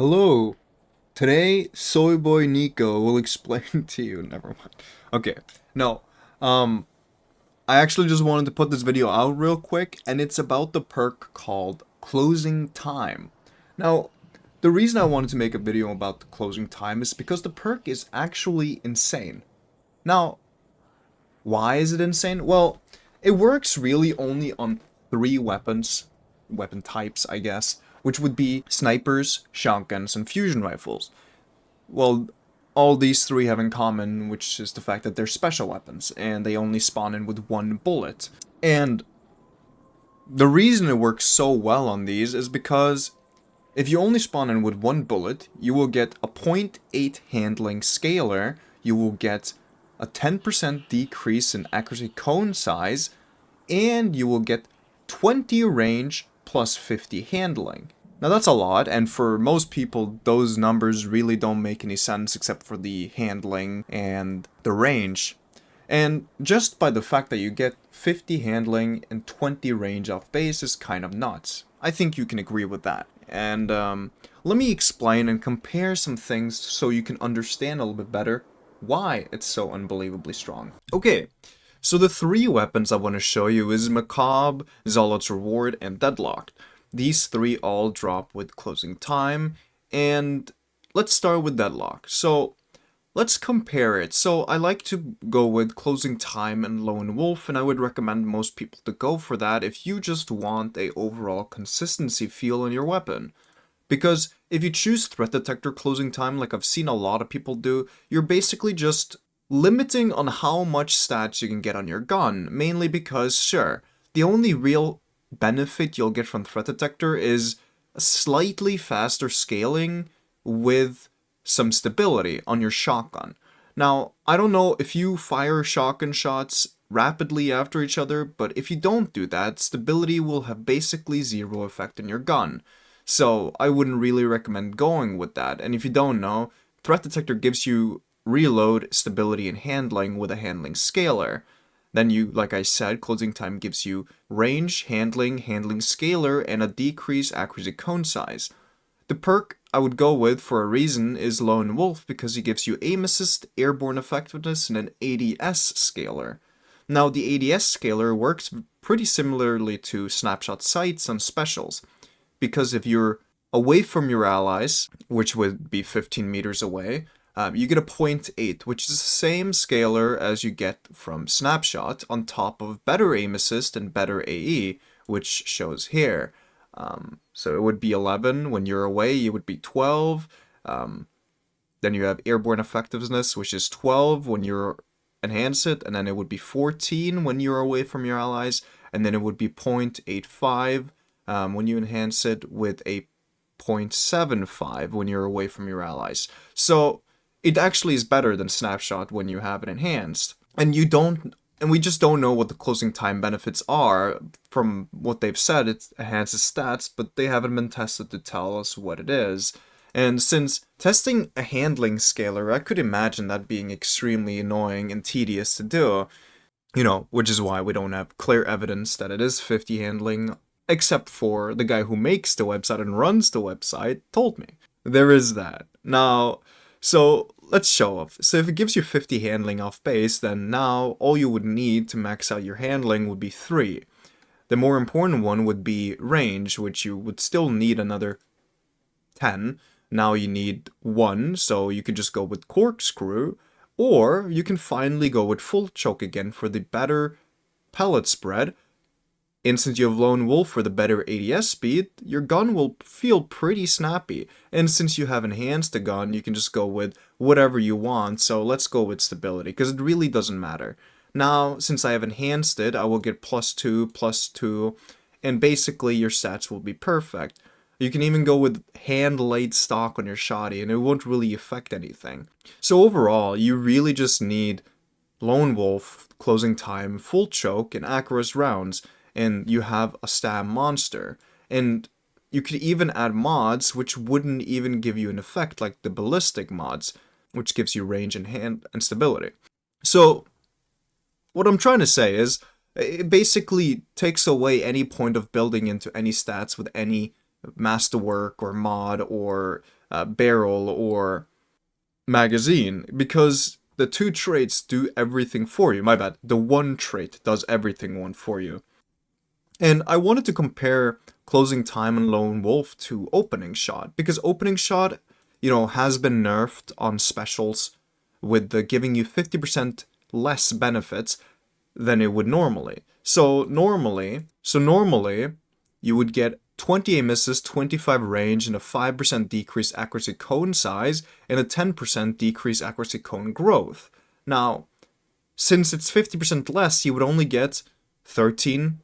Hello. Today, Soy Boy Nico will explain to you. Never mind. Okay. No. Um, I actually just wanted to put this video out real quick, and it's about the perk called Closing Time. Now, the reason I wanted to make a video about the closing time is because the perk is actually insane. Now, why is it insane? Well, it works really only on three weapon types, I guess, which would be snipers, shotguns, and fusion rifles. Well, all these three have in common, which is the fact that they're special weapons, and they only spawn in with one bullet. And the reason it works so well on these is because if you only spawn in with one bullet, you will get a 0.8 handling scalar, you will get a 10% decrease in accuracy cone size, and you will get 20 range plus 50 handling. Now that's a lot, and for most people, those numbers really don't make any sense except for the handling and the range. And just by the fact that you get 50 handling and 20 range off base is kind of nuts. I think you can agree with that. And let me explain and compare some things so you can understand a little bit better why it's so unbelievably strong. Okay, so the three weapons I want to show you is Macabre, Zealot's Reward, and Deadlocked. These three all drop with closing time, and let's start with Deadlock. So let's compare it. So I like to go with closing time and Lone Wolf, and I would recommend most people to go for that if you just want a overall consistency feel in your weapon. Because if you choose threat detector closing time like I've seen a lot of people do, you're basically just limiting on how much stats you can get on your gun, mainly because, sure, the only real benefit you'll get from threat detector is a slightly faster scaling with some stability on your shotgun. Now, I don't know if you fire shotgun shots rapidly after each other, but if you don't do that, stability will have basically zero effect on your gun. So I wouldn't really recommend going with that. And if you don't know, threat detector gives you reload, stability, and handling with a handling scalar. Then you, like I said, closing time gives you range, handling scalar, and a decreased accuracy cone size. The perk I would go with for a reason is Lone Wolf because he gives you aim assist, airborne effectiveness, and an ADS scalar. Now the ADS scalar works pretty similarly to snapshot sights on specials, because if you're away from your allies, which would be 15 meters away, you get a 0.8, which is the same scalar as you get from Snapshot on top of better aim assist and better AE, which shows here. So it would be 11 when you're away, you would be 12. Then you have airborne effectiveness, which is 12 when you're enhance it, and then it would be 14 when you're away from your allies, and then it would be 0.85 when you enhance it with a 0.75 when you're away from your allies. So it actually is better than Snapshot when you have it enhanced. And we just don't know what the closing time benefits are. From what they've said, it enhances stats, but they haven't been tested to tell us what it is. And since testing a handling scalar, I could imagine that being extremely annoying and tedious to do. Which is why we don't have clear evidence that it is 50 handling, except for the guy who makes the website and runs the website told me. There is that. Now, so let's show off. So if it gives you 50 handling off base, then now all you would need to max out your handling would be 3. The more important one would be range, which you would still need another 10. Now you need 1, so you could just go with corkscrew, or you can finally go with full choke again for the better pellet spread. And since you have Lone Wolf for the better ADS speed, your gun will feel pretty snappy. And since you have enhanced the gun, you can just go with whatever you want, so let's go with stability, because it really doesn't matter. Now, since I have enhanced it, I will get +2, and basically your stats will be perfect. You can even go with hand-laid stock on your shoddy, and it won't really affect anything. So overall, you really just need Lone Wolf, closing time, full choke, and accurate rounds, and you have a stab monster. And you could even add mods which wouldn't even give you an effect, like the ballistic mods, which gives you range and hand and stability. So what I'm trying to say is it basically takes away any point of building into any stats with any masterwork or mod or barrel or magazine, because the two traits do everything for you. My bad. The one trait does everything one for you. And I wanted to compare closing time and Lone Wolf to opening shot, because opening shot, has been nerfed on specials with the giving you 50% less benefits than it would normally. So normally you would get 20 aim misses, 25 range, and a 5% decrease accuracy cone size, and a 10% decrease accuracy cone growth. Now, since it's 50% less, you would only get 13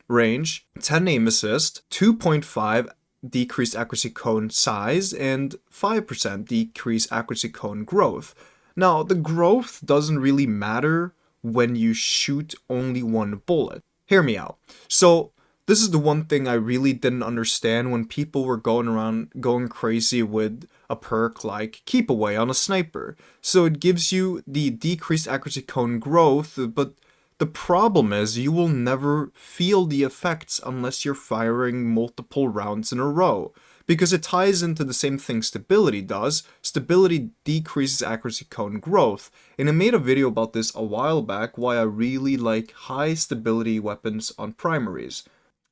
range, 10 aim assist, 2.5 decreased accuracy cone size, and 5% decreased accuracy cone growth. Now, the growth doesn't really matter when you shoot only one bullet. Hear me out. So, this is the one thing I really didn't understand when people were going around going crazy with a perk like Keep Away on a sniper. So it gives you the decreased accuracy cone growth, but the problem is you will never feel the effects unless you're firing multiple rounds in a row, because it ties into the same thing stability does. Stability decreases accuracy cone growth, and I made a video about this a while back, why I really like high stability weapons on primaries.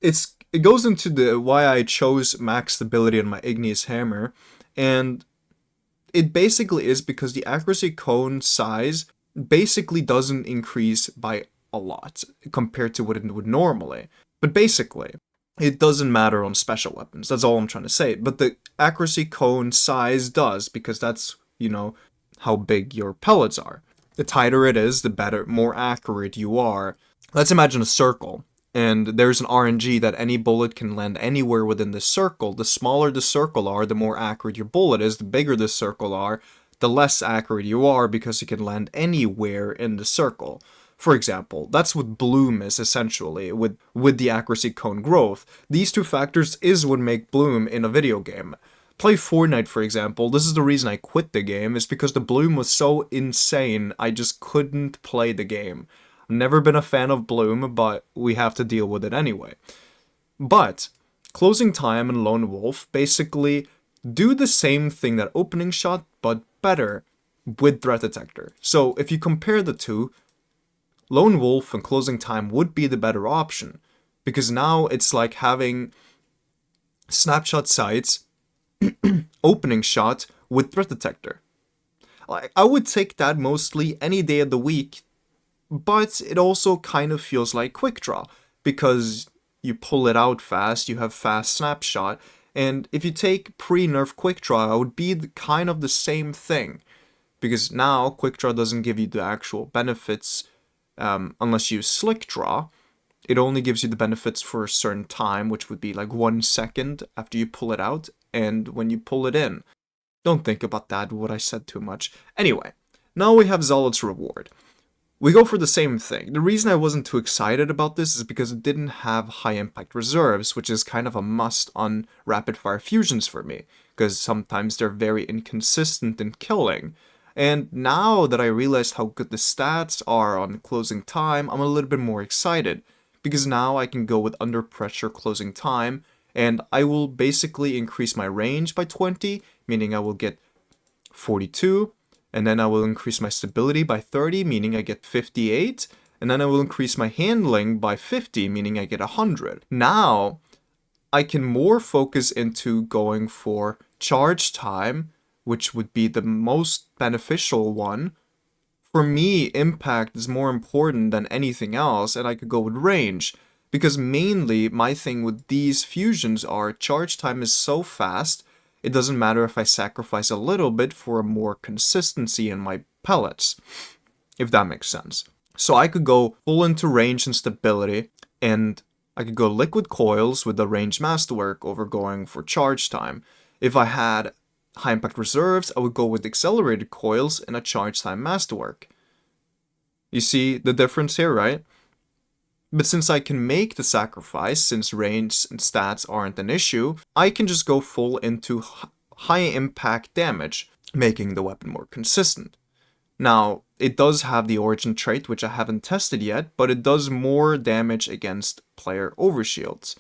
It goes into the why I chose max stability on my igneous hammer, and it basically is because the accuracy cone size basically doesn't increase by a lot compared to what it would normally. But basically, it doesn't matter on special weapons. That's all I'm trying to say. But the accuracy cone size does, because that's, how big your pellets are. The tighter it is, the better, more accurate you are. Let's imagine a circle, and there's an RNG that any bullet can land anywhere within the circle. The smaller the circle are, the more accurate your bullet is. The bigger the circle are, the less accurate you are, because it can land anywhere in the circle. For example, that's what bloom is essentially, with the accuracy cone growth. These two factors is what make bloom in a video game. Play Fortnite, for example. This is the reason I quit the game, is because the bloom was so insane, I just couldn't play the game. I've never been a fan of bloom, but we have to deal with it anyway. But closing time and Lone Wolf basically do the same thing that opening shot, but better with threat detector. So if you compare the two, Lone Wolf and closing time would be the better option, because now it's like having snapshot sights, opening shot with threat detector. I would take that mostly any day of the week, but it also kind of feels like quick draw, because you pull it out fast, you have fast snapshot, and if you take pre-nerf quick draw, it would be kind of the same thing, because now quick draw doesn't give you the actual benefits unless you slick draw. It only gives you the benefits for a certain time, which would be like 1 second after you pull it out and when you pull it in. Don't think about that, what I said too much. Anyway, now we have Zealot's Reward. We go for the same thing. The reason I wasn't too excited about this is because it didn't have high impact reserves, which is kind of a must on rapid fire fusions for me, because sometimes they're very inconsistent in killing. And now that I realized how good the stats are on closing time, I'm a little bit more excited, because now I can go with under pressure closing time, and I will basically increase my range by 20, meaning I will get 42, and then I will increase my stability by 30, meaning I get 58, and then I will increase my handling by 50, meaning I get 100. Now, I can more focus into going for charge time, which would be the most beneficial one. For me, impact is more important than anything else, and I could go with range, because mainly my thing with these fusions are charge time is so fast, it doesn't matter if I sacrifice a little bit for more consistency in my pellets, if that makes sense. So I could go full into range and stability, and I could go liquid coils with the range masterwork over going for charge time. If I had high impact reserves, I would go with accelerated coils and a charge time masterwork. You see the difference here, right? But since I can make the sacrifice, since range and stats aren't an issue, I can just go full into high impact damage, making the weapon more consistent. Now, it does have the origin trait, which I haven't tested yet, but it does more damage against player overshields,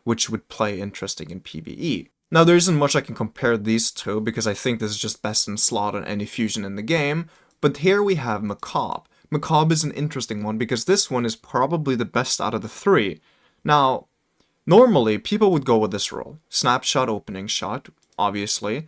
which would play interesting in PvE. Now, there isn't much I can compare these two, because I think this is just best in slot on any fusion in the game, but here we have Macabre. Macabre is an interesting one, because this one is probably the best out of the three. Now, normally, people would go with this role. Snapshot, opening shot, obviously.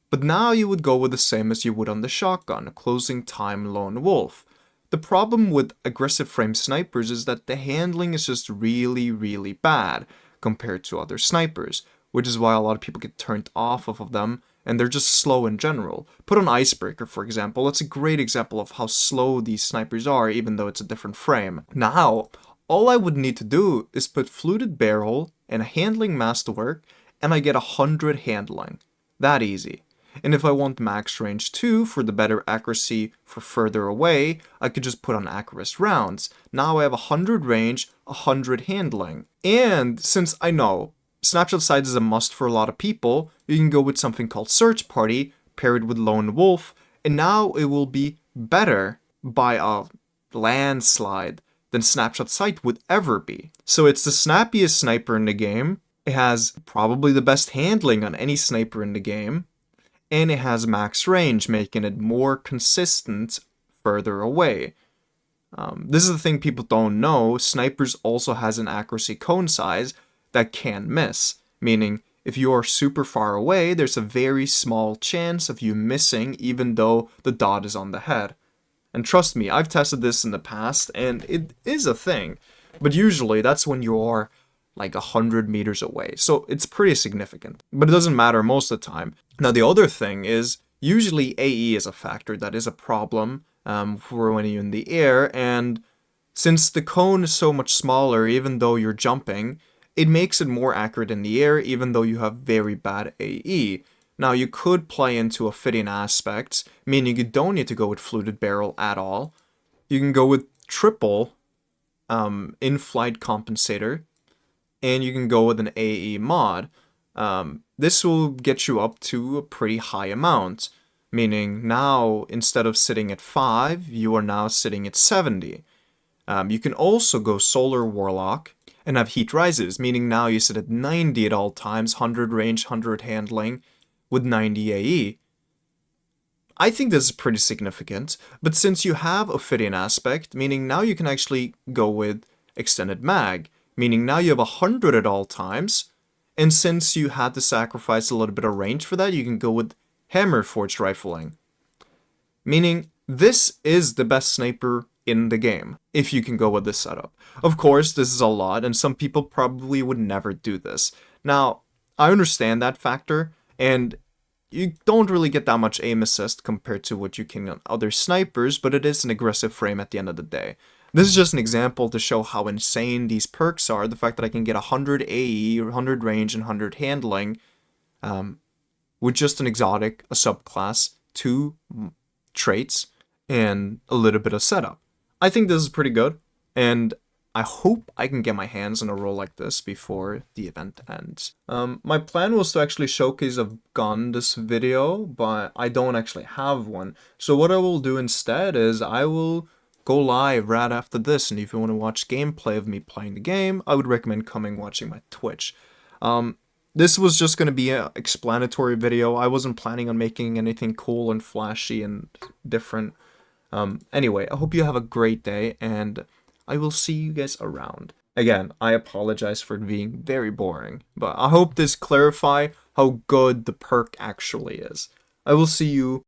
But now you would go with the same as you would on the shotgun, closing time lone wolf. The problem with aggressive frame snipers is that the handling is just really, really bad compared to other snipers, which is why a lot of people get turned off of them, and they're just slow in general. Put on Icebreaker, for example. That's a great example of how slow these snipers are, even though it's a different frame. Now, all I would need to do is put fluted barrel and a handling masterwork, and I get 100 handling. That easy. And if I want max range 2 for the better accuracy for further away, I could just put on accurate rounds. Now I have 100 range, 100 handling. And since I know Snapshot Sights is a must for a lot of people, you can go with something called Search Party, paired with Lone Wolf, and now it will be better by a landslide than Snapshot Sight would ever be. So it's the snappiest sniper in the game, it has probably the best handling on any sniper in the game, and it has max range, making it more consistent further away. This is the thing people don't know, snipers also has an accuracy cone size that can miss, meaning if you are super far away, there's a very small chance of you missing even though the dot is on the head. And trust me, I've tested this in the past, and it is a thing, but usually that's when you are like 100 meters away, so it's pretty significant, but it doesn't matter most of the time. Now the other thing is, usually AE is a factor that is a problem for when you're in the air, and since the cone is so much smaller even though you're jumping, it makes it more accurate in the air even though you have very bad AE. Now you could play into a fitting aspects, meaning you don't need to go with fluted barrel at all. You can go with triple in-flight compensator, and you can go with an AE mod. This will get you up to a pretty high amount, meaning now instead of sitting at 5, you are now sitting at 70. You can also go Solar Warlock and have heat rises, meaning now you sit at 90 at all times, 100 range, 100 handling, with 90 AE. I think this is pretty significant, but since you have a fitting aspect, meaning now you can actually go with extended mag, meaning now you have 100 at all times, and since you had to sacrifice a little bit of range for that, you can go with hammer forged rifling. Meaning, this is the best sniper in the game, if you can go with this setup. Of course, this is a lot, and some people probably would never do this. Now, I understand that factor, and you don't really get that much aim assist compared to what you can on other snipers, but it is an aggressive frame at the end of the day. This is just an example to show how insane these perks are. The fact that I can get 100 AE, 100 range, and 100 handling with just an exotic, a subclass, 2 traits, and a little bit of setup. I think this is pretty good, and I hope I can get my hands on a role like this before the event ends. My plan was to actually showcase a gun this video, but I don't actually have one. So what I will do instead is I will go live right after this, and if you want to watch gameplay of me playing the game, I would recommend coming watching my Twitch. This was just going to be an explanatory video. I wasn't planning on making anything cool and flashy and different. Anyway, I hope you have a great day, and I will see you guys around. Again, I apologize for being very boring, but I hope this clarify how good the perk actually is. I will see you